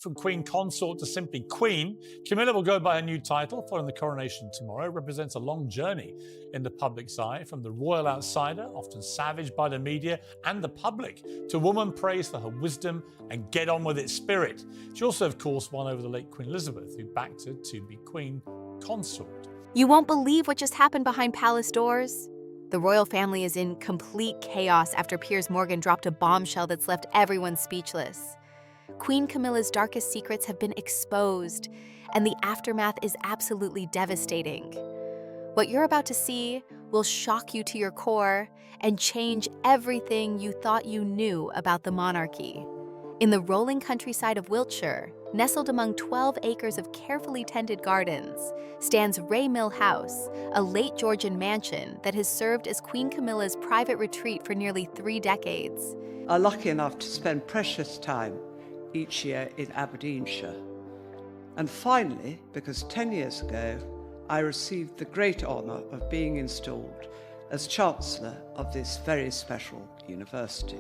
from Queen Consort to simply Queen. Camilla will go by a new title following the coronation tomorrow. It represents a long journey in the public's eye, from the royal outsider, often savaged by the media and the public, to woman praised for her wisdom and get on with it spirit. She also, of course, won over the late Queen Elizabeth, who backed her to be Queen Consort. You won't believe what just happened behind palace doors. The royal family is in complete chaos after Piers Morgan dropped a bombshell that's left everyone speechless. Queen Camilla's darkest secrets have been exposed, and the aftermath is absolutely devastating. What you're about to see will shock you to your core and change everything you thought you knew about the monarchy. In the rolling countryside of Wiltshire, nestled among 12 acres of carefully tended gardens, stands Raymill House, a late Georgian mansion that has served as Queen Camilla's private retreat for nearly 3 decades. Are lucky enough to spend precious time each year in Aberdeenshire. And finally, because 10 years ago, I received the great honour of being installed as Chancellor of this very special university.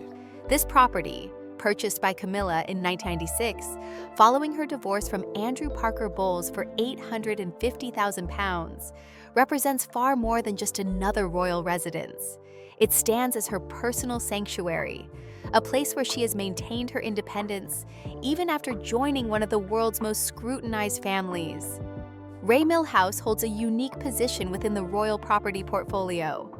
This property, purchased by Camilla in 1996, following her divorce from Andrew Parker Bowles for £850,000, represents far more than just another royal residence. It stands as her personal sanctuary, a place where she has maintained her independence even after joining one of the world's most scrutinized families. Raymill House holds a unique position within the royal property portfolio.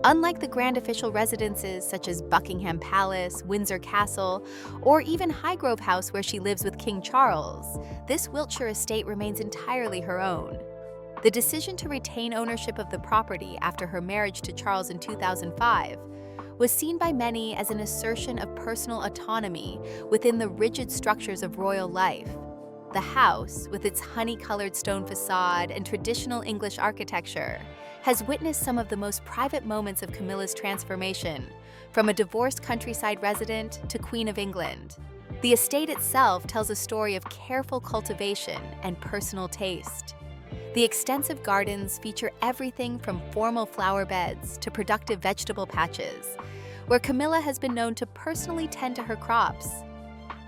Unlike the grand official residences such as Buckingham Palace, Windsor Castle, or even Highgrove House where she lives with King Charles, this Wiltshire estate remains entirely her own. The decision to retain ownership of the property after her marriage to Charles in 2005 was seen by many as an assertion of personal autonomy within the rigid structures of royal life. The house, with its honey-colored stone facade and traditional English architecture, has witnessed some of the most private moments of Camilla's transformation, from a divorced countryside resident to Queen of England. The estate itself tells a story of careful cultivation and personal taste. The extensive gardens feature everything from formal flower beds to productive vegetable patches, where Camilla has been known to personally tend to her crops.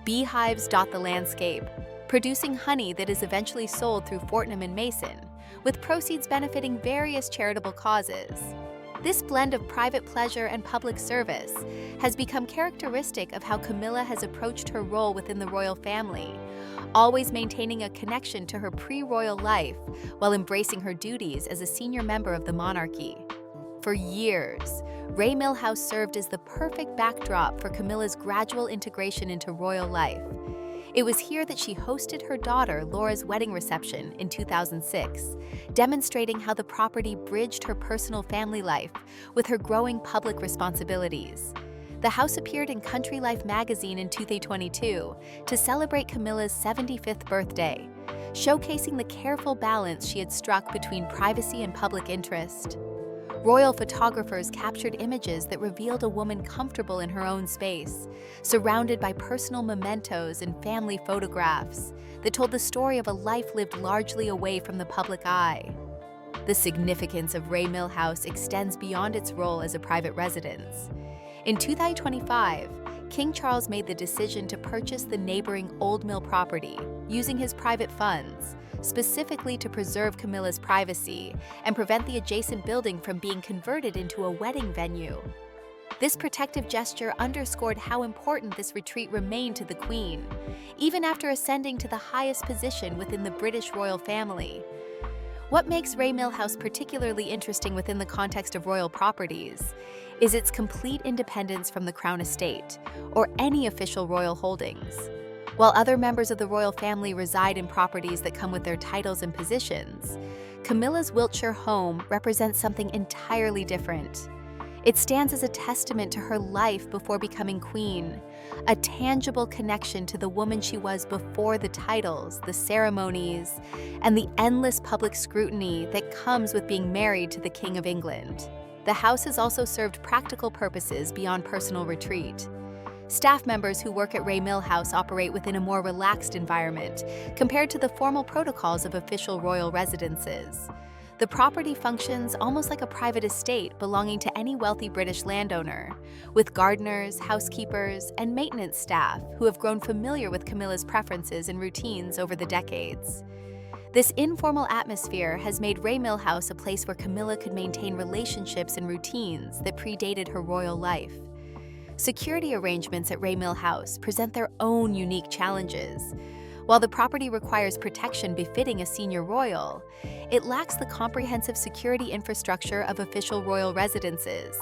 Beehives dot the landscape, producing honey that is eventually sold through Fortnum & Mason, with proceeds benefiting various charitable causes. This blend of private pleasure and public service has become characteristic of how Camilla has approached her role within the royal family, always maintaining a connection to her pre-royal life while embracing her duties as a senior member of the monarchy. For years, Raymill House served as the perfect backdrop for Camilla's gradual integration into royal life. It was here that she hosted her daughter Laura's wedding reception in 2006, demonstrating how the property bridged her personal family life with her growing public responsibilities. The house appeared in Country Life magazine in 2022 to celebrate Camilla's 75th birthday, showcasing the careful balance she had struck between privacy and public interest. Royal photographers captured images that revealed a woman comfortable in her own space, surrounded by personal mementos and family photographs that told the story of a life lived largely away from the public eye. The significance of Raymill House extends beyond its role as a private residence. In 2025, King Charles made the decision to purchase the neighboring Old Mill property using his private funds, specifically to preserve Camilla's privacy and prevent the adjacent building from being converted into a wedding venue. This protective gesture underscored how important this retreat remained to the Queen, even after ascending to the highest position within the British royal family. What makes Raymill House particularly interesting within the context of royal properties is its complete independence from the Crown Estate or any official royal holdings. While other members of the royal family reside in properties that come with their titles and positions, Camilla's Wiltshire home represents something entirely different. It stands as a testament to her life before becoming queen, a tangible connection to the woman she was before the titles, the ceremonies, and the endless public scrutiny that comes with being married to the King of England. The house has also served practical purposes beyond personal retreat. Staff members who work at Raymill House operate within a more relaxed environment compared to the formal protocols of official royal residences. The property functions almost like a private estate belonging to any wealthy British landowner, with gardeners, housekeepers, and maintenance staff who have grown familiar with Camilla's preferences and routines over the decades. This informal atmosphere has made Raymill House a place where Camilla could maintain relationships and routines that predated her royal life. Security arrangements at Raymill House present their own unique challenges. While the property requires protection befitting a senior royal, it lacks the comprehensive security infrastructure of official royal residences.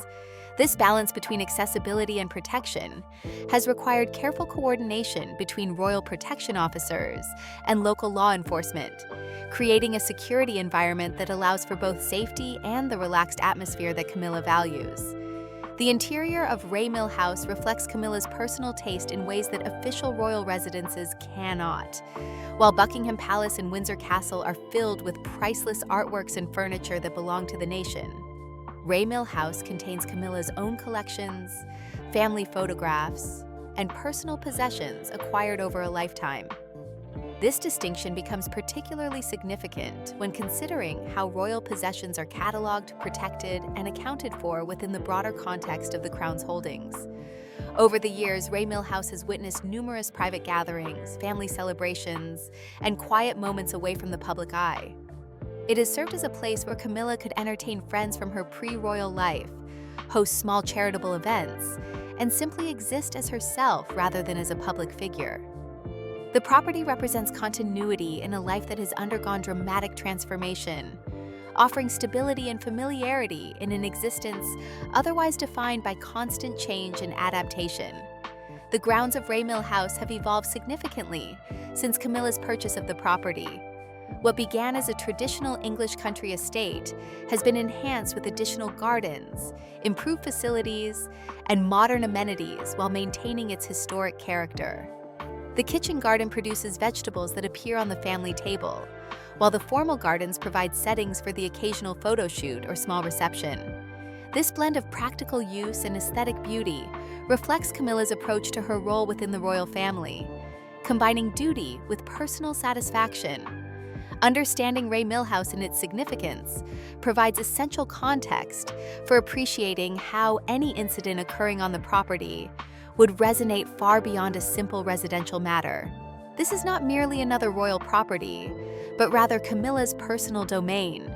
This balance between accessibility and protection has required careful coordination between royal protection officers and local law enforcement, creating a security environment that allows for both safety and the relaxed atmosphere that Camilla values. The interior of Raymill House reflects Camilla's personal taste in ways that official royal residences cannot. While Buckingham Palace and Windsor Castle are filled with priceless artworks and furniture that belong to the nation, Raymill House contains Camilla's own collections, family photographs, and personal possessions acquired over a lifetime. This distinction becomes particularly significant when considering how royal possessions are catalogued, protected, and accounted for within the broader context of the Crown's holdings. Over the years, Raymill House has witnessed numerous private gatherings, family celebrations, and quiet moments away from the public eye. It has served as a place where Camilla could entertain friends from her pre-royal life, host small charitable events, and simply exist as herself rather than as a public figure. The property represents continuity in a life that has undergone dramatic transformation, offering stability and familiarity in an existence otherwise defined by constant change and adaptation. The grounds of Raymill House have evolved significantly since Camilla's purchase of the property. What began as a traditional English country estate has been enhanced with additional gardens, improved facilities, and modern amenities while maintaining its historic character. The kitchen garden produces vegetables that appear on the family table, while the formal gardens provide settings for the occasional photo shoot or small reception. This blend of practical use and aesthetic beauty reflects Camilla's approach to her role within the royal family, combining duty with personal satisfaction. Understanding Raymill House and its significance provides essential context for appreciating how any incident occurring on the property would resonate far beyond a simple residential matter. This is not merely another royal property, but rather Camilla's personal domain,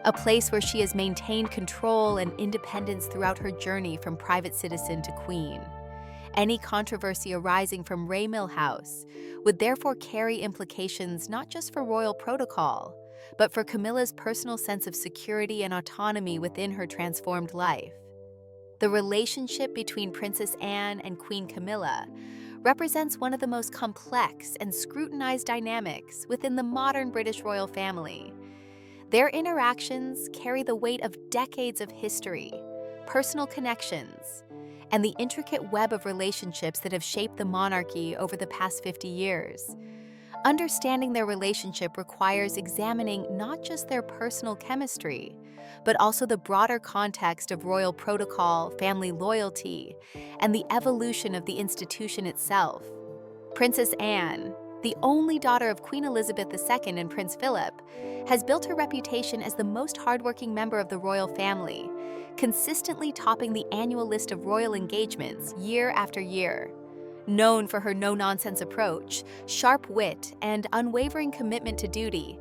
a place where she has maintained control and independence throughout her journey from private citizen to queen. Any controversy arising from Raymill House would therefore carry implications not just for royal protocol, but for Camilla's personal sense of security and autonomy within her transformed life. The relationship between Princess Anne and Queen Camilla represents one of the most complex and scrutinized dynamics within the modern British royal family. Their interactions carry the weight of decades of history, personal connections, and the intricate web of relationships that have shaped the monarchy over the past 50 years. Understanding their relationship requires examining not just their personal chemistry, but also the broader context of royal protocol, family loyalty, and the evolution of the institution itself. Princess Anne, the only daughter of Queen Elizabeth II and Prince Philip, has built her reputation as the most hardworking member of the royal family, consistently topping the annual list of royal engagements year after year. Known for her no-nonsense approach, sharp wit, and unwavering commitment to duty,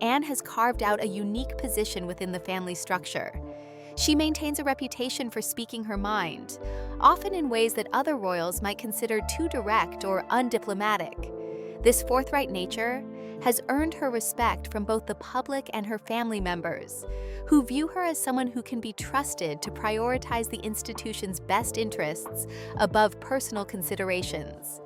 Anne has carved out a unique position within the family structure. She maintains a reputation for speaking her mind, often in ways that other royals might consider too direct or undiplomatic. This forthright nature has earned her respect from both the public and her family members, who view her as someone who can be trusted to prioritize the institution's best interests above personal considerations.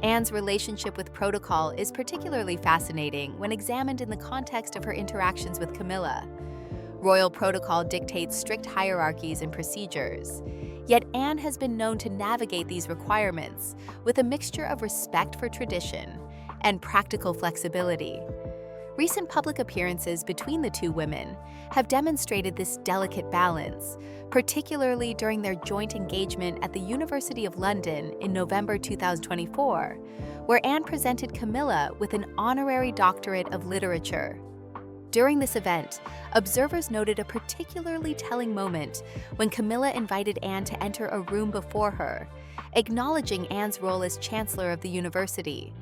Anne's relationship with protocol is particularly fascinating when examined in the context of her interactions with Camilla. Royal protocol dictates strict hierarchies and procedures, yet Anne has been known to navigate these requirements with a mixture of respect for tradition and practical flexibility. Recent public appearances between the two women have demonstrated this delicate balance, particularly during their joint engagement at the University of London in November 2024, where Anne presented Camilla with an honorary doctorate of literature. During this event, observers noted a particularly telling moment when Camilla invited Anne to enter a room before her, acknowledging Anne's role as chancellor of the university.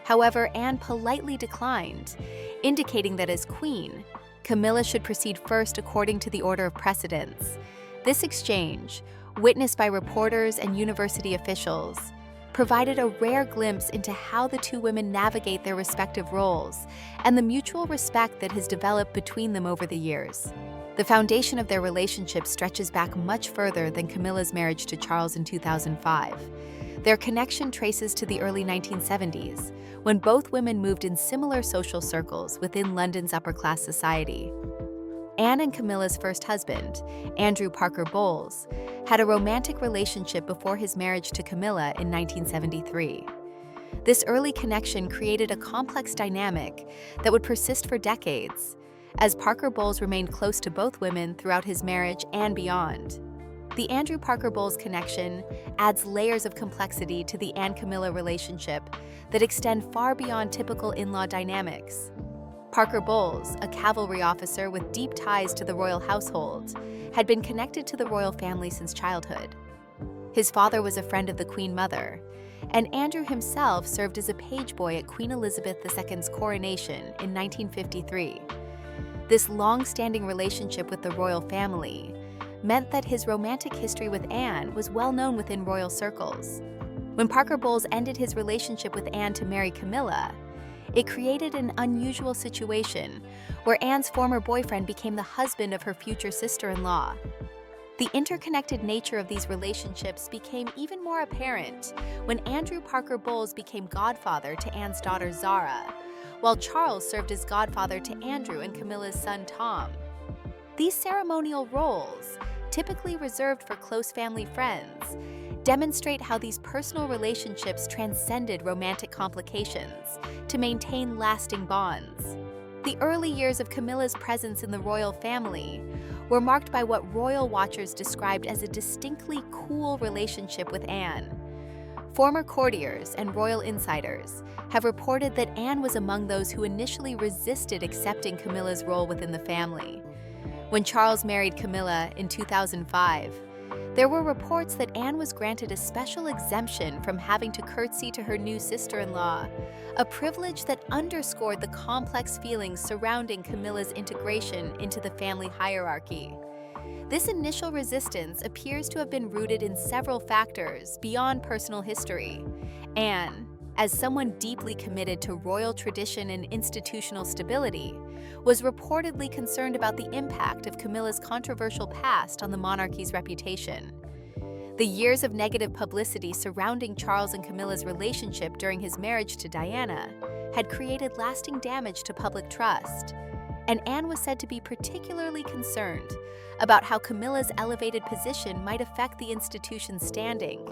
However, Anne politely declined, indicating that as queen, Camilla should proceed first according to the order of precedence. This exchange, witnessed by reporters and university officials, provided a rare glimpse into how the two women navigate their respective roles and the mutual respect that has developed between them over the years. The foundation of their relationship stretches back much further than Camilla's marriage to Charles in 2005. Their connection traces to the early 1970s, when both women moved in similar social circles within London's upper-class society. Anne and Camilla's first husband, Andrew Parker Bowles, had a romantic relationship before his marriage to Camilla in 1973. This early connection created a complex dynamic that would persist for decades, as Parker Bowles remained close to both women throughout his marriage and beyond. The Andrew Parker Bowles connection adds layers of complexity to the Anne-Camilla relationship that extend far beyond typical in-law dynamics. Parker Bowles, a cavalry officer with deep ties to the royal household, had been connected to the royal family since childhood. His father was a friend of the Queen Mother, and Andrew himself served as a page boy at Queen Elizabeth II's coronation in 1953. This long-standing relationship with the royal family meant that his romantic history with Anne was well known within royal circles. When Parker Bowles ended his relationship with Anne to marry Camilla, it created an unusual situation where Anne's former boyfriend became the husband of her future sister-in-law. The interconnected nature of these relationships became even more apparent when Andrew Parker Bowles became godfather to Anne's daughter Zara, while Charles served as godfather to Andrew and Camilla's son Tom. These ceremonial roles, typically reserved for close family friends, demonstrate how these personal relationships transcended romantic complications to maintain lasting bonds. The early years of Camilla's presence in the royal family were marked by what royal watchers described as a distinctly cool relationship with Anne. Former courtiers and royal insiders have reported that Anne was among those who initially resisted accepting Camilla's role within the family. When Charles married Camilla in 2005, there were reports that Anne was granted a special exemption from having to curtsy to her new sister-in-law, a privilege that underscored the complex feelings surrounding Camilla's integration into the family hierarchy. This initial resistance appears to have been rooted in several factors beyond personal history. Anne, as someone deeply committed to royal tradition and institutional stability, was reportedly concerned about the impact of Camilla's controversial past on the monarchy's reputation. The years of negative publicity surrounding Charles and Camilla's relationship during his marriage to Diana had created lasting damage to public trust, and Anne was said to be particularly concerned about how Camilla's elevated position might affect the institution's standing.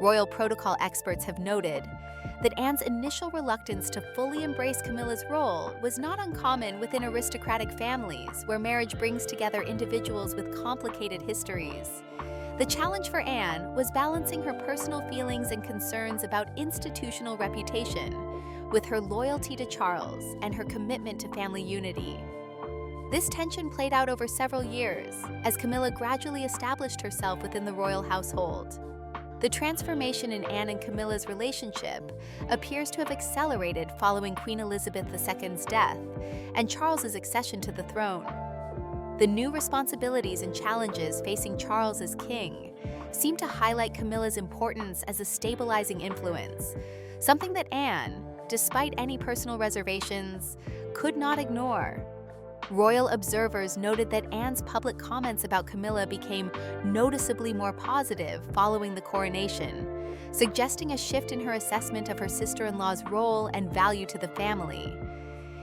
Royal protocol experts have noted that Anne's initial reluctance to fully embrace Camilla's role was not uncommon within aristocratic families where marriage brings together individuals with complicated histories. The challenge for Anne was balancing her personal feelings and concerns about institutional reputation with her loyalty to Charles and her commitment to family unity. This tension played out over several years as Camilla gradually established herself within the royal household. The transformation in Anne and Camilla's relationship appears to have accelerated following Queen Elizabeth II's death and Charles's accession to the throne. The new responsibilities and challenges facing Charles as king seem to highlight Camilla's importance as a stabilizing influence, something that Anne, despite any personal reservations, could not ignore. Royal observers noted that Anne's public comments about Camilla became noticeably more positive following the coronation, suggesting a shift in her assessment of her sister-in-law's role and value to the family.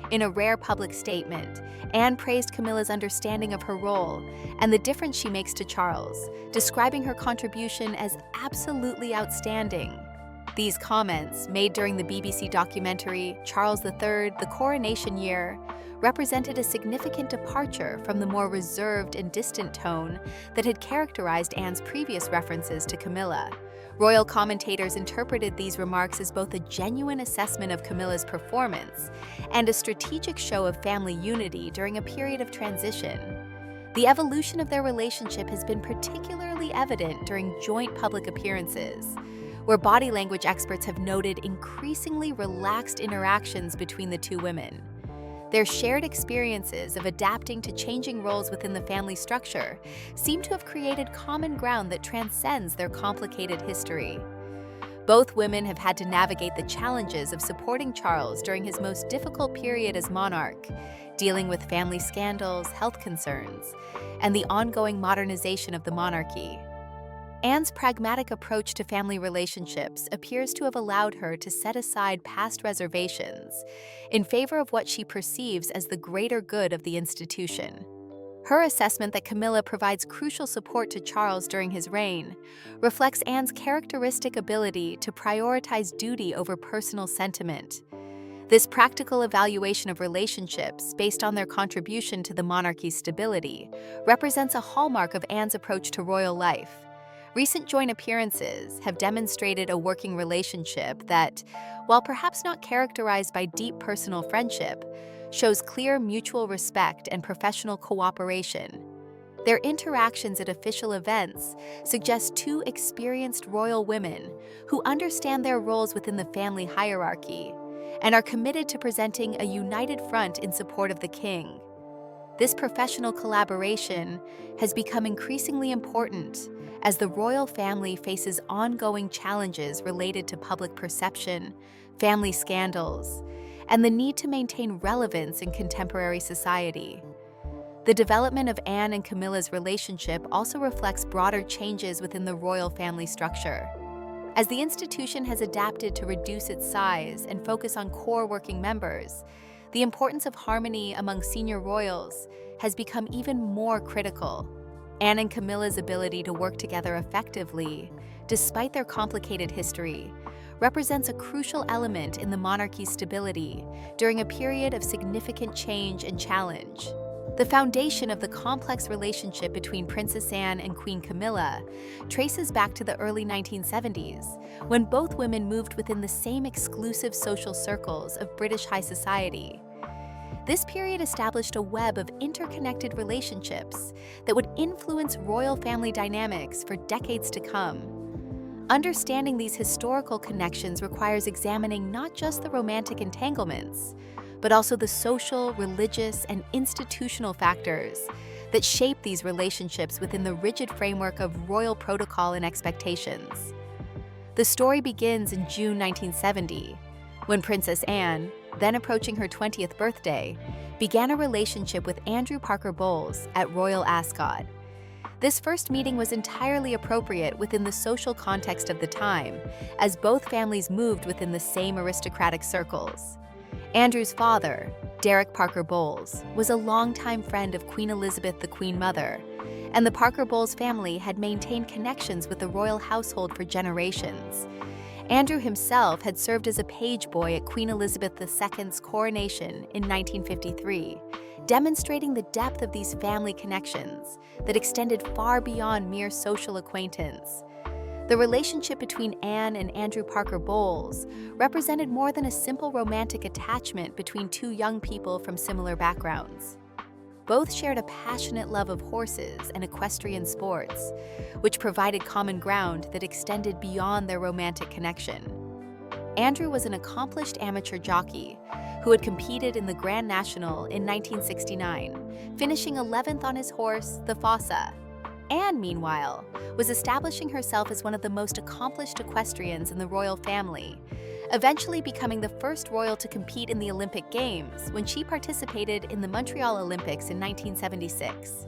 In a rare public statement, Anne praised Camilla's understanding of her role and the difference she makes to Charles, describing her contribution as absolutely outstanding. These comments, made during the BBC documentary Charles III: The Coronation Year, represented a significant departure from the more reserved and distant tone that had characterized Anne's previous references to Camilla, Royal commentators interpreted these remarks as both a genuine assessment of Camilla's performance and a strategic show of family unity during a period of transition. The evolution of their relationship has been particularly evident during joint public appearances, where body language experts have noted increasingly relaxed interactions between the two women. Their shared experiences of adapting to changing roles within the family structure seem to have created common ground that transcends their complicated history. Both women have had to navigate the challenges of supporting Charles during his most difficult period as monarch, dealing with family scandals, health concerns, and the ongoing modernization of the monarchy. Anne's pragmatic approach to family relationships appears to have allowed her to set aside past reservations in favor of what she perceives as the greater good of the institution. Her assessment that Camilla provides crucial support to Charles during his reign reflects Anne's characteristic ability to prioritize duty over personal sentiment. This practical evaluation of relationships based on their contribution to the monarchy's stability represents a hallmark of Anne's approach to royal life. Recent joint appearances have demonstrated a working relationship that, while perhaps not characterized by deep personal friendship, shows clear mutual respect and professional cooperation. Their interactions at official events suggest two experienced royal women who understand their roles within the family hierarchy and are committed to presenting a united front in support of the king. This professional collaboration has become increasingly important as the royal family faces ongoing challenges related to public perception, family scandals, and the need to maintain relevance in contemporary society. The development of Anne and Camilla's relationship also reflects broader changes within the royal family structure. As the institution has adapted to reduce its size and focus on core working members, the importance of harmony among senior royals has become even more critical. Anne and Camilla's ability to work together effectively, despite their complicated history, represents a crucial element in the monarchy's stability during a period of significant change and challenge. The foundation of the complex relationship between Princess Anne and Queen Camilla traces back to the early 1970s, when both women moved within the same exclusive social circles of British high society. This period established a web of interconnected relationships that would influence royal family dynamics for decades to come. Understanding these historical connections requires examining not just the romantic entanglements, but also the social, religious, and institutional factors that shape these relationships within the rigid framework of royal protocol and expectations. The story begins in June 1970, when Princess Anne, then approaching her 20th birthday, began a relationship with Andrew Parker Bowles at Royal Ascot. This first meeting was entirely appropriate within the social context of the time, as both families moved within the same aristocratic circles. Andrew's father, Derek Parker Bowles, was a longtime friend of Queen Elizabeth, the Queen Mother, and the Parker Bowles family had maintained connections with the royal household for generations. Andrew himself had served as a page boy at Queen Elizabeth II's coronation in 1953, demonstrating the depth of these family connections that extended far beyond mere social acquaintance. The relationship between Anne and Andrew Parker Bowles represented more than a simple romantic attachment between two young people from similar backgrounds. Both shared a passionate love of horses and equestrian sports, which provided common ground that extended beyond their romantic connection. Andrew was an accomplished amateur jockey who had competed in the Grand National in 1969, finishing 11th on his horse, the Fossa. Anne, meanwhile, was establishing herself as one of the most accomplished equestrians in the royal family, eventually becoming the first royal to compete in the Olympic Games when she participated in the Montreal Olympics in 1976.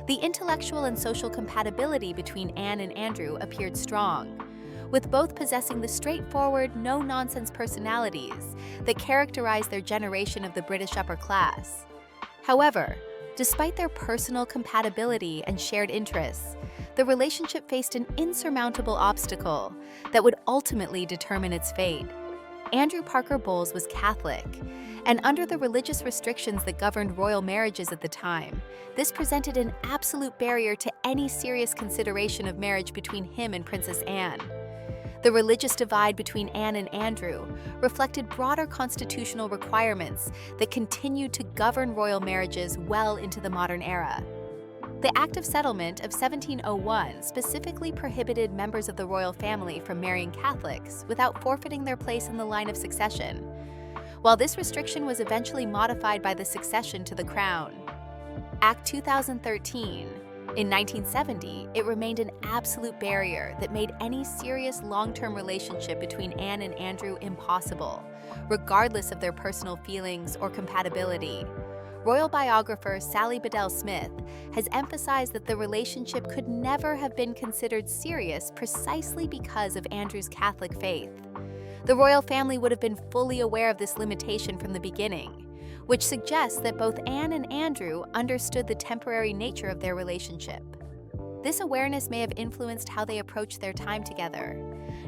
The intellectual and social compatibility between Anne and Andrew appeared strong, with both possessing the straightforward, no-nonsense personalities that characterized their generation of the British upper class. However, despite their personal compatibility and shared interests, the relationship faced an insurmountable obstacle that would ultimately determine its fate. Andrew Parker Bowles was Catholic, and under the religious restrictions that governed royal marriages at the time, this presented an absolute barrier to any serious consideration of marriage between him and Princess Anne. The religious divide between Anne and Andrew reflected broader constitutional requirements that continued to govern royal marriages well into the modern era. The Act of Settlement of 1701 specifically prohibited members of the royal family from marrying Catholics without forfeiting their place in the line of succession, while this restriction was eventually modified by the succession to the crown. Act 2013. In 1970, it remained an absolute barrier that made any serious long-term relationship between Anne and Andrew impossible, regardless of their personal feelings or compatibility. Royal biographer Sally Bedell Smith has emphasized that the relationship could never have been considered serious precisely because of Andrew's Catholic faith. The royal family would have been fully aware of this limitation from the beginning, which suggests that both Anne and Andrew understood the temporary nature of their relationship. This awareness may have influenced how they approached their time together,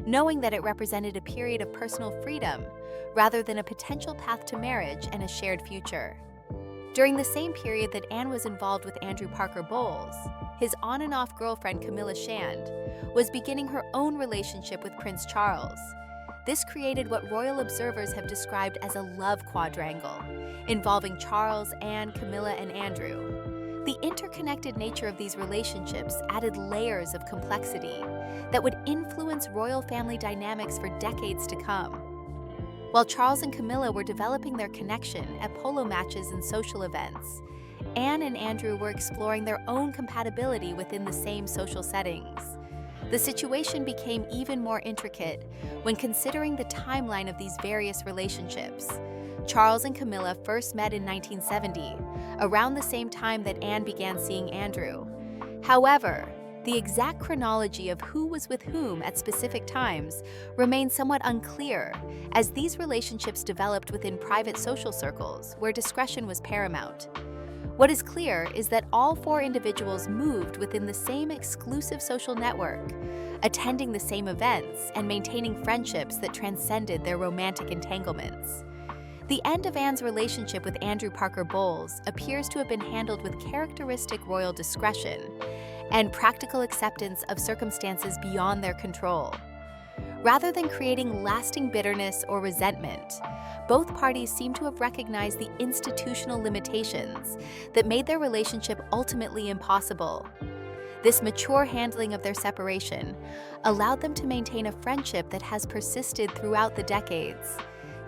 knowing that it represented a period of personal freedom rather than a potential path to marriage and a shared future. During the same period that Anne was involved with Andrew Parker Bowles, his on and off girlfriend Camilla Shand was beginning her own relationship with Prince Charles. This created what royal observers have described as a love quadrangle, involving Charles, Anne, Camilla, and Andrew. The interconnected nature of these relationships added layers of complexity that would influence royal family dynamics for decades to come. While Charles and Camilla were developing their connection at polo matches and social events, Anne and Andrew were exploring their own compatibility within the same social settings. The situation became even more intricate when considering the timeline of these various relationships. Charles and Camilla first met in 1970, around the same time that Anne began seeing Andrew. However, the exact chronology of who was with whom at specific times remained somewhat unclear, as these relationships developed within private social circles where discretion was paramount. What is clear is that all four individuals moved within the same exclusive social network, attending the same events and maintaining friendships that transcended their romantic entanglements. The end of Anne's relationship with Andrew Parker Bowles appears to have been handled with characteristic royal discretion and practical acceptance of circumstances beyond their control. Rather than creating lasting bitterness or resentment, both parties seem to have recognized the institutional limitations that made their relationship ultimately impossible. This mature handling of their separation allowed them to maintain a friendship that has persisted throughout the decades,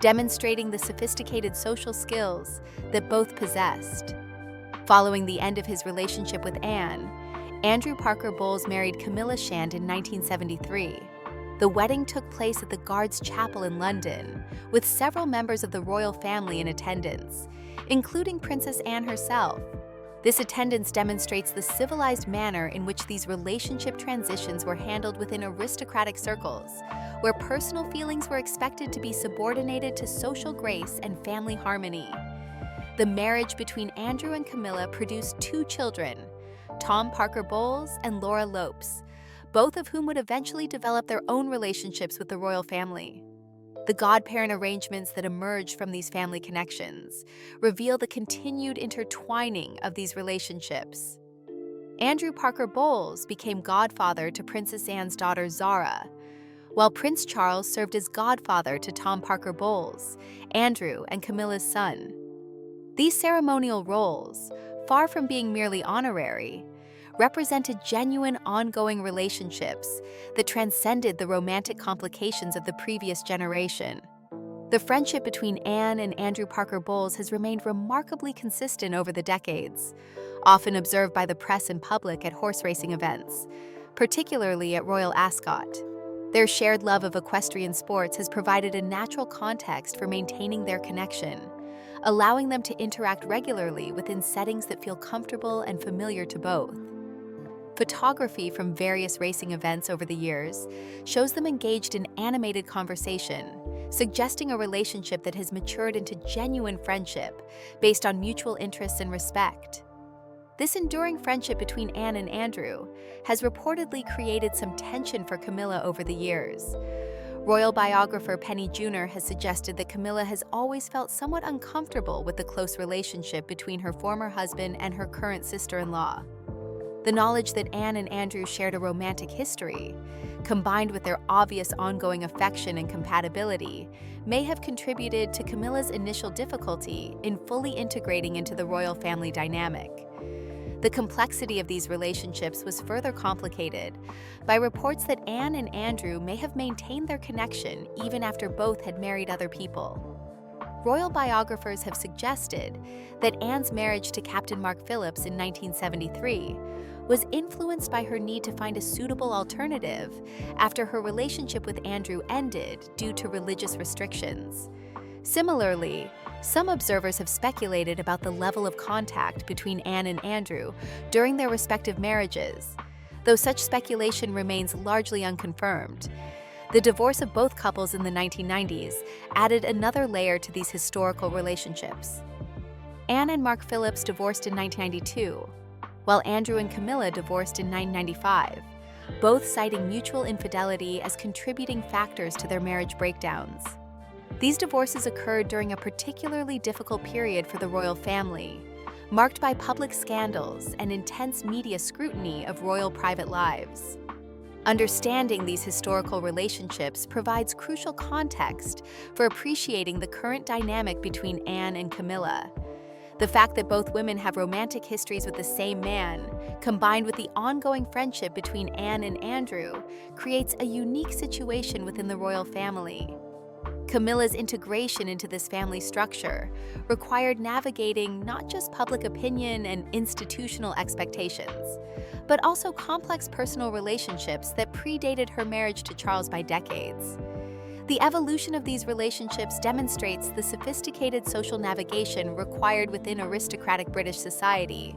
demonstrating the sophisticated social skills that both possessed. Following the end of his relationship with Anne, Andrew Parker Bowles married Camilla Shand in 1973. The wedding took place at the Guards Chapel in London, with several members of the royal family in attendance, including Princess Anne herself. This attendance demonstrates the civilized manner in which these relationship transitions were handled within aristocratic circles, where personal feelings were expected to be subordinated to social grace and family harmony. The marriage between Andrew and Camilla produced two children, Tom Parker Bowles and Laura Lopes, both of whom would eventually develop their own relationships with the royal family. The godparent arrangements that emerged from these family connections reveal the continued intertwining of these relationships. Andrew Parker Bowles became godfather to Princess Anne's daughter Zara, while Prince Charles served as godfather to Tom Parker Bowles, Andrew and Camilla's son. These ceremonial roles, far from being merely honorary, represented genuine ongoing relationships that transcended the romantic complications of the previous generation. The friendship between Anne and Andrew Parker Bowles has remained remarkably consistent over the decades, often observed by the press and public at horse racing events, particularly at Royal Ascot. Their shared love of equestrian sports has provided a natural context for maintaining their connection, allowing them to interact regularly within settings that feel comfortable and familiar to both. Photography from various racing events over the years shows them engaged in animated conversation, suggesting a relationship that has matured into genuine friendship based on mutual interests and respect. This enduring friendship between Anne and Andrew has reportedly created some tension for Camilla over the years. Royal biographer Penny Junor has suggested that Camilla has always felt somewhat uncomfortable with the close relationship between her former husband and her current sister-in-law. The knowledge that Anne and Andrew shared a romantic history, combined with their obvious ongoing affection and compatibility, may have contributed to Camilla's initial difficulty in fully integrating into the royal family dynamic. The complexity of these relationships was further complicated by reports that Anne and Andrew may have maintained their connection even after both had married other people. Royal biographers have suggested that Anne's marriage to Captain Mark Phillips in 1973 was influenced by her need to find a suitable alternative after her relationship with Andrew ended due to religious restrictions. Similarly, some observers have speculated about the level of contact between Anne and Andrew during their respective marriages, though such speculation remains largely unconfirmed. The divorce of both couples in the 1990s added another layer to these historical relationships. Anne and Mark Phillips divorced in 1992, while Andrew and Camilla divorced in 1995, both citing mutual infidelity as contributing factors to their marriage breakdowns. These divorces occurred during a particularly difficult period for the royal family, marked by public scandals and intense media scrutiny of royal private lives. Understanding these historical relationships provides crucial context for appreciating the current dynamic between Anne and Camilla. The fact that both women have romantic histories with the same man, combined with the ongoing friendship between Anne and Andrew, creates a unique situation within the royal family. Camilla's integration into this family structure required navigating not just public opinion and institutional expectations, but also complex personal relationships that predated her marriage to Charles by decades. The evolution of these relationships demonstrates the sophisticated social navigation required within aristocratic British society,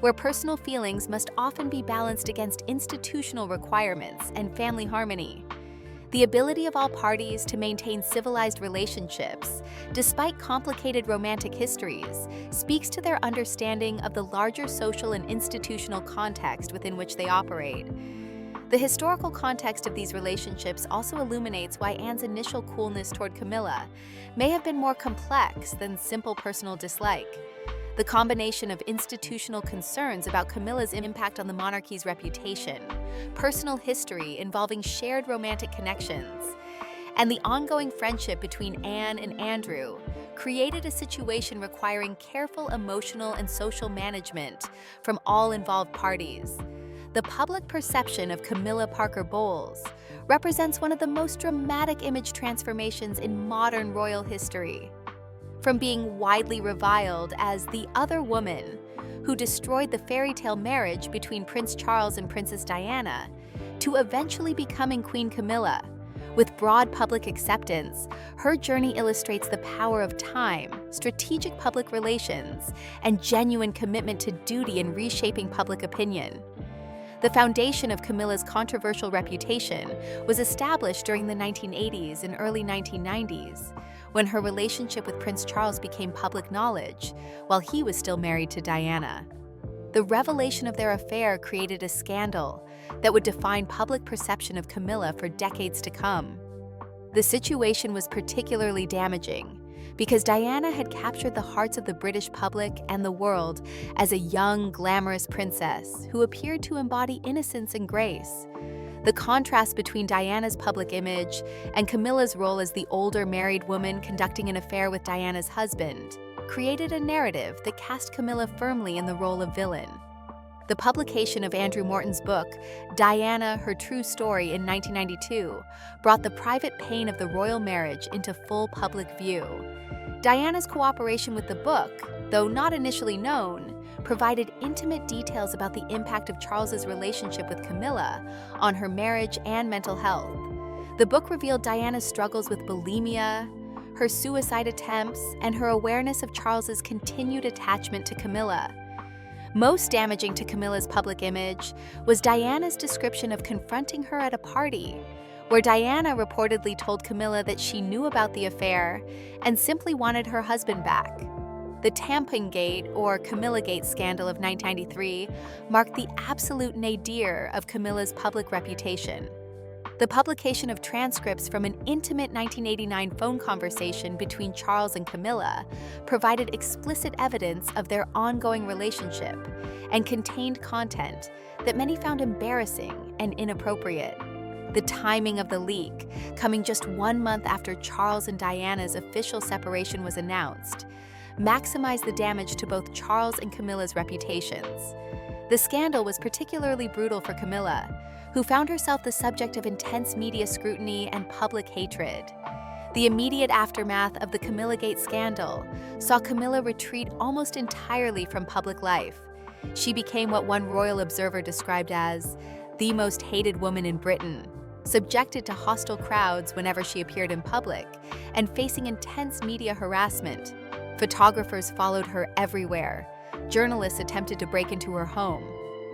where personal feelings must often be balanced against institutional requirements and family harmony. The ability of all parties to maintain civilized relationships, despite complicated romantic histories, speaks to their understanding of the larger social and institutional context within which they operate. The historical context of these relationships also illuminates why Anne's initial coolness toward Camilla may have been more complex than simple personal dislike. The combination of institutional concerns about Camilla's impact on the monarchy's reputation, personal history involving shared romantic connections, and the ongoing friendship between Anne and Andrew created a situation requiring careful emotional and social management from all involved parties. The public perception of Camilla Parker Bowles represents one of the most dramatic image transformations in modern royal history. From being widely reviled as the other woman who destroyed the fairy tale marriage between Prince Charles and Princess Diana, to eventually becoming Queen Camilla. With broad public acceptance, her journey illustrates the power of time, strategic public relations, and genuine commitment to duty in reshaping public opinion. The foundation of Camilla's controversial reputation was established during the 1980s and early 1990s, when her relationship with Prince Charles became public knowledge, while he was still married to Diana. The revelation of their affair created a scandal that would define public perception of Camilla for decades to come. The situation was particularly damaging because Diana had captured the hearts of the British public and the world as a young, glamorous princess who appeared to embody innocence and grace. The contrast between Diana's public image and Camilla's role as the older married woman conducting an affair with Diana's husband created a narrative that cast Camilla firmly in the role of villain. The publication of Andrew Morton's book, Diana, Her True Story, in 1992, brought the private pain of the royal marriage into full public view. Diana's cooperation with the book, though not initially known, provided intimate details about the impact of Charles's relationship with Camilla on her marriage and mental health. The book revealed Diana's struggles with bulimia, her suicide attempts, and her awareness of Charles's continued attachment to Camilla. Most damaging to Camilla's public image was Diana's description of confronting her at a party, where Diana reportedly told Camilla that she knew about the affair and simply wanted her husband back. The Tampon-gate, or Camilla-gate scandal of 1993, marked the absolute nadir of Camilla's public reputation. The publication of transcripts from an intimate 1989 phone conversation between Charles and Camilla provided explicit evidence of their ongoing relationship and contained content that many found embarrassing and inappropriate. The timing of the leak, coming just 1 month after Charles and Diana's official separation was announced, maximized the damage to both Charles and Camilla's reputations. The scandal was particularly brutal for Camilla, who found herself the subject of intense media scrutiny and public hatred. The immediate aftermath of the Camillagate scandal saw Camilla retreat almost entirely from public life. She became what one royal observer described as the most hated woman in Britain, subjected to hostile crowds whenever she appeared in public, and facing intense media harassment. Photographers followed her everywhere. Journalists attempted to break into her home,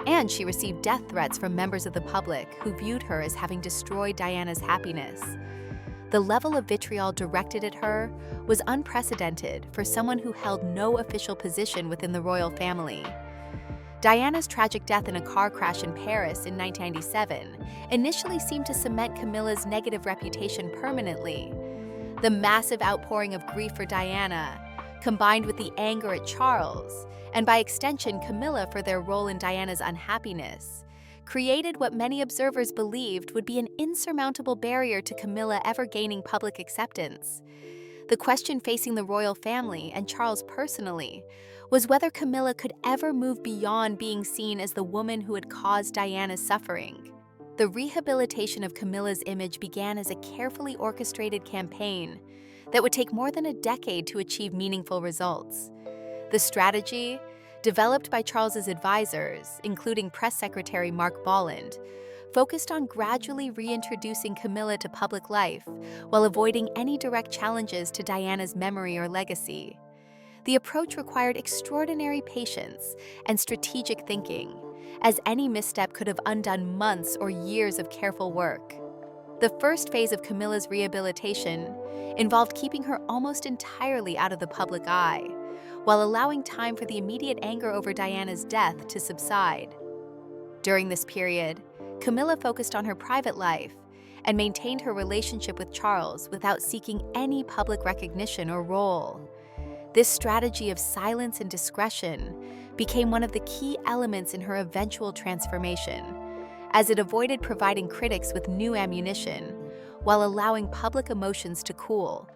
and she received death threats from members of the public who viewed her as having destroyed Diana's happiness. The level of vitriol directed at her was unprecedented for someone who held no official position within the royal family. Diana's tragic death in a car crash in Paris in 1997 initially seemed to cement Camilla's negative reputation permanently. The massive outpouring of grief for Diana, combined with the anger at Charles, and by extension Camilla for their role in Diana's unhappiness, created what many observers believed would be an insurmountable barrier to Camilla ever gaining public acceptance. The question facing the royal family and Charles personally was whether Camilla could ever move beyond being seen as the woman who had caused Diana's suffering. The rehabilitation of Camilla's image began as a carefully orchestrated campaign that would take more than a decade to achieve meaningful results. The strategy, developed by Charles's advisors, including Press Secretary Mark Bolland, focused on gradually reintroducing Camilla to public life while avoiding any direct challenges to Diana's memory or legacy. The approach required extraordinary patience and strategic thinking, as any misstep could have undone months or years of careful work. The first phase of Camilla's rehabilitation involved keeping her almost entirely out of the public eye, while allowing time for the immediate anger over Diana's death to subside. During this period, Camilla focused on her private life and maintained her relationship with Charles without seeking any public recognition or role. This strategy of silence and discretion became one of the key elements in her eventual transformation, as it avoided providing critics with new ammunition while allowing public emotions to cool.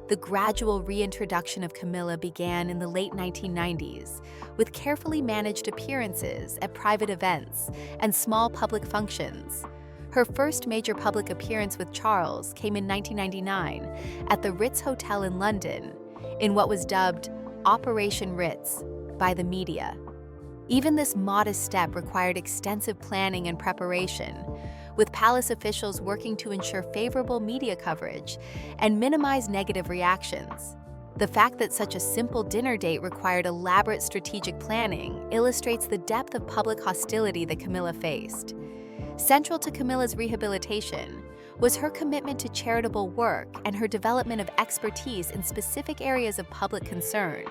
The gradual reintroduction of Camilla began in the late 1990s, with carefully managed appearances at private events and small public functions. Her first major public appearance with Charles came in 1999 at the Ritz Hotel in London, in what was dubbed Operation Ritz by the media. Even this modest step required extensive planning and preparation, with palace officials working to ensure favorable media coverage and minimize negative reactions. The fact that such a simple dinner date required elaborate strategic planning illustrates the depth of public hostility that Camilla faced. Central to Camilla's rehabilitation was her commitment to charitable work and her development of expertise in specific areas of public concern.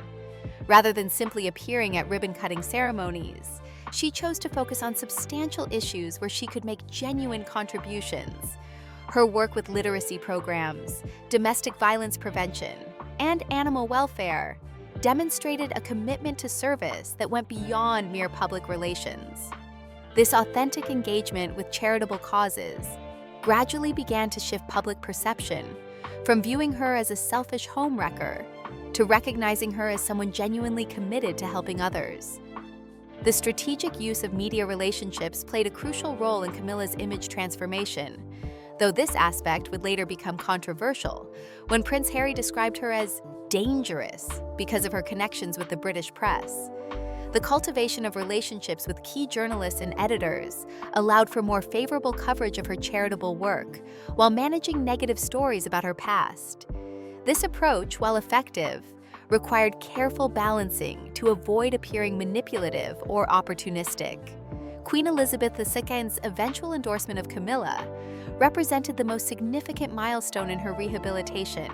Rather than simply appearing at ribbon-cutting ceremonies, she chose to focus on substantial issues where she could make genuine contributions. Her work with literacy programs, domestic violence prevention, and animal welfare demonstrated a commitment to service that went beyond mere public relations. This authentic engagement with charitable causes gradually began to shift public perception, from viewing her as a selfish homewrecker to recognizing her as someone genuinely committed to helping others. The strategic use of media relationships played a crucial role in Camilla's image transformation, though this aspect would later become controversial when Prince Harry described her as dangerous because of her connections with the British press. The cultivation of relationships with key journalists and editors allowed for more favorable coverage of her charitable work, while managing negative stories about her past. This approach, while effective, required careful balancing to avoid appearing manipulative or opportunistic. Queen Elizabeth II's eventual endorsement of Camilla represented the most significant milestone in her rehabilitation.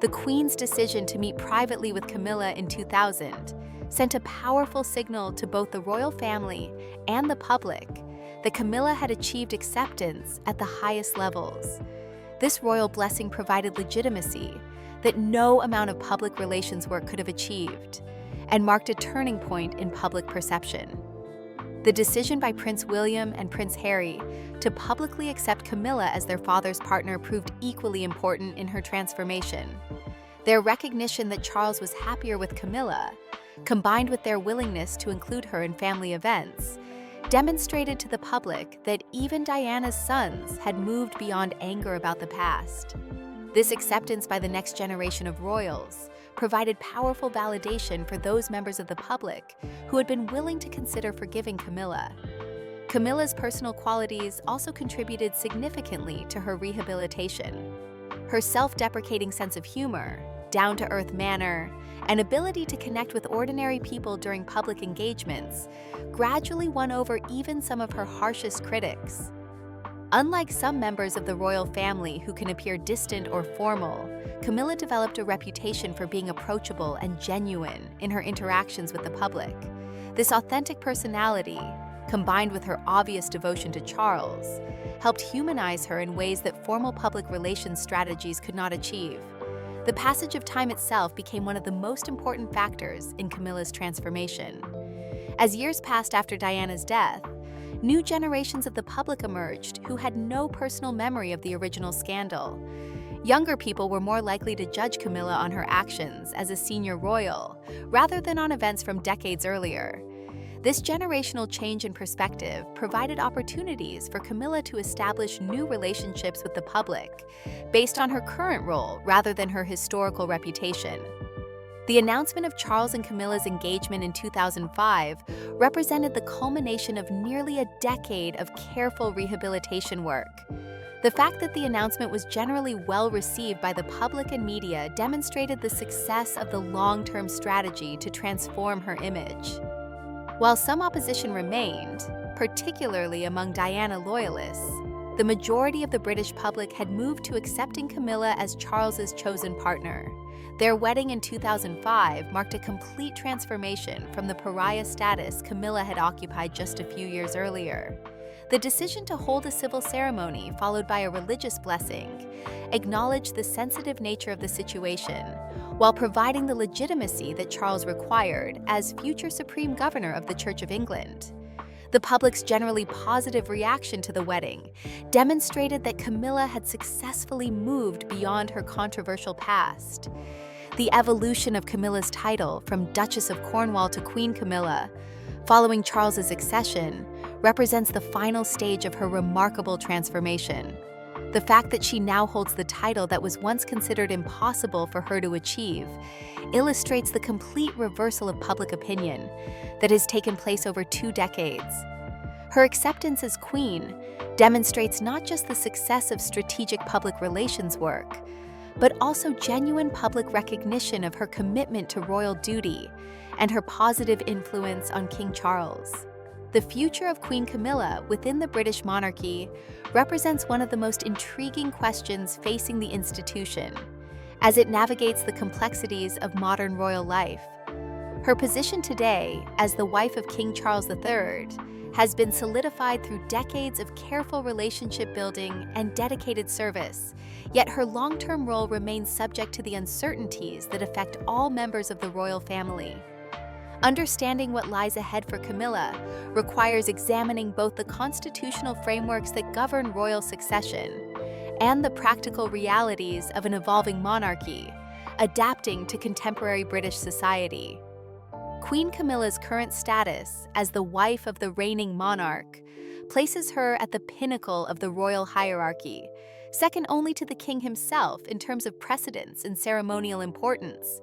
The Queen's decision to meet privately with Camilla in 2000 sent a powerful signal to both the royal family and the public that Camilla had achieved acceptance at the highest levels. This royal blessing provided legitimacy that no amount of public relations work could have achieved, and marked a turning point in public perception. The decision by Prince William and Prince Harry to publicly accept Camilla as their father's partner proved equally important in her transformation. Their recognition that Charles was happier with Camilla, combined with their willingness to include her in family events, demonstrated to the public that even Diana's sons had moved beyond anger about the past. This acceptance by the next generation of royals provided powerful validation for those members of the public who had been willing to consider forgiving Camilla. Camilla's personal qualities also contributed significantly to her rehabilitation. Her self-deprecating sense of humor, down-to-earth manner, and ability to connect with ordinary people during public engagements gradually won over even some of her harshest critics. Unlike some members of the royal family who can appear distant or formal, Camilla developed a reputation for being approachable and genuine in her interactions with the public. This authentic personality, combined with her obvious devotion to Charles, helped humanize her in ways that formal public relations strategies could not achieve. The passage of time itself became one of the most important factors in Camilla's transformation. As years passed after Diana's death, new generations of the public emerged who had no personal memory of the original scandal. Younger people were more likely to judge Camilla on her actions as a senior royal, rather than on events from decades earlier. This generational change in perspective provided opportunities for Camilla to establish new relationships with the public, based on her current role rather than her historical reputation. The announcement of Charles and Camilla's engagement in 2005 represented the culmination of nearly a decade of careful rehabilitation work. The fact that the announcement was generally well received by the public and media demonstrated the success of the long-term strategy to transform her image. While some opposition remained, particularly among Diana loyalists, the majority of the British public had moved to accepting Camilla as Charles's chosen partner. Their wedding in 2005 marked a complete transformation from the pariah status Camilla had occupied just a few years earlier. The decision to hold a civil ceremony followed by a religious blessing acknowledged the sensitive nature of the situation, while providing the legitimacy that Charles required as future Supreme Governor of the Church of England. The public's generally positive reaction to the wedding demonstrated that Camilla had successfully moved beyond her controversial past. The evolution of Camilla's title from Duchess of Cornwall to Queen Camilla, following Charles's accession, represents the final stage of her remarkable transformation. The fact that she now holds the title that was once considered impossible for her to achieve illustrates the complete reversal of public opinion that has taken place over 2 decades. Her acceptance as queen demonstrates not just the success of strategic public relations work, but also genuine public recognition of her commitment to royal duty and her positive influence on King Charles. The future of Queen Camilla within the British monarchy represents one of the most intriguing questions facing the institution, as it navigates the complexities of modern royal life. Her position today as the wife of King Charles III has been solidified through decades of careful relationship building and dedicated service, yet her long-term role remains subject to the uncertainties that affect all members of the royal family. Understanding what lies ahead for Camilla requires examining both the constitutional frameworks that govern royal succession and the practical realities of an evolving monarchy, adapting to contemporary British society. Queen Camilla's current status as the wife of the reigning monarch places her at the pinnacle of the royal hierarchy, second only to the king himself in terms of precedence and ceremonial importance.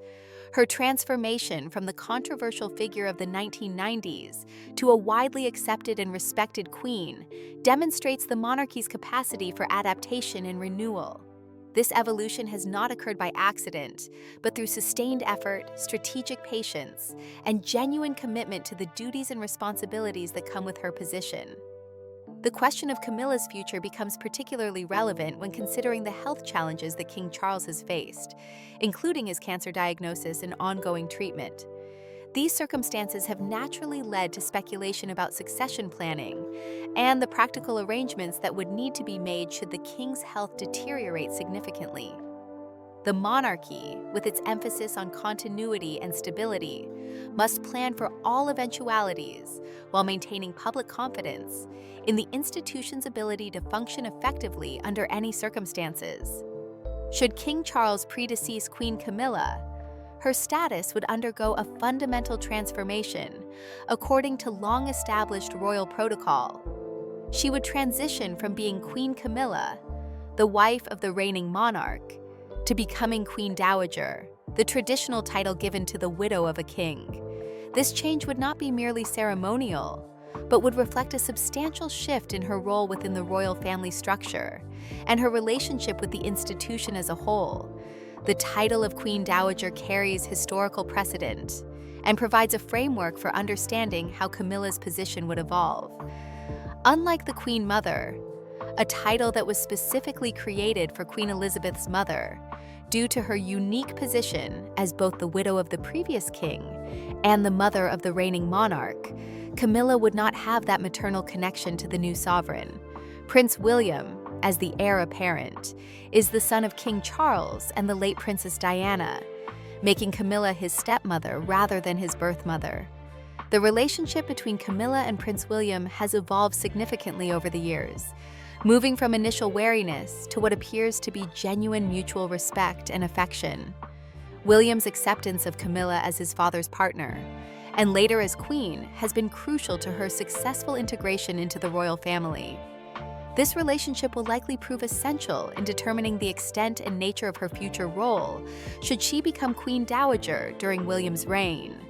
Her transformation from the controversial figure of the 1990s to a widely accepted and respected queen demonstrates the monarchy's capacity for adaptation and renewal. This evolution has not occurred by accident, but through sustained effort, strategic patience, and genuine commitment to the duties and responsibilities that come with her position. The question of Camilla's future becomes particularly relevant when considering the health challenges that King Charles has faced, including his cancer diagnosis and ongoing treatment. These circumstances have naturally led to speculation about succession planning and the practical arrangements that would need to be made should the king's health deteriorate significantly. The monarchy, with its emphasis on continuity and stability, must plan for all eventualities while maintaining public confidence in the institution's ability to function effectively under any circumstances. Should King Charles predecease Queen Camilla, her status would undergo a fundamental transformation according to long-established royal protocol. She would transition from being Queen Camilla, the wife of the reigning monarch, to becoming Queen Dowager, the traditional title given to the widow of a king. This change would not be merely ceremonial, but would reflect a substantial shift in her role within the royal family structure and her relationship with the institution as a whole. The title of Queen Dowager carries historical precedent and provides a framework for understanding how Camilla's position would evolve. Unlike the Queen Mother, a title that was specifically created for Queen Elizabeth's mother, due to her unique position as both the widow of the previous king and the mother of the reigning monarch, Camilla would not have that maternal connection to the new sovereign. Prince William, as the heir apparent, is the son of King Charles and the late Princess Diana, making Camilla his stepmother rather than his birth mother. The relationship between Camilla and Prince William has evolved significantly over the years, moving from initial wariness to what appears to be genuine mutual respect and affection. William's acceptance of Camilla as his father's partner, and later as queen, has been crucial to her successful integration into the royal family. This relationship will likely prove essential in determining the extent and nature of her future role should she become Queen Dowager during William's reign.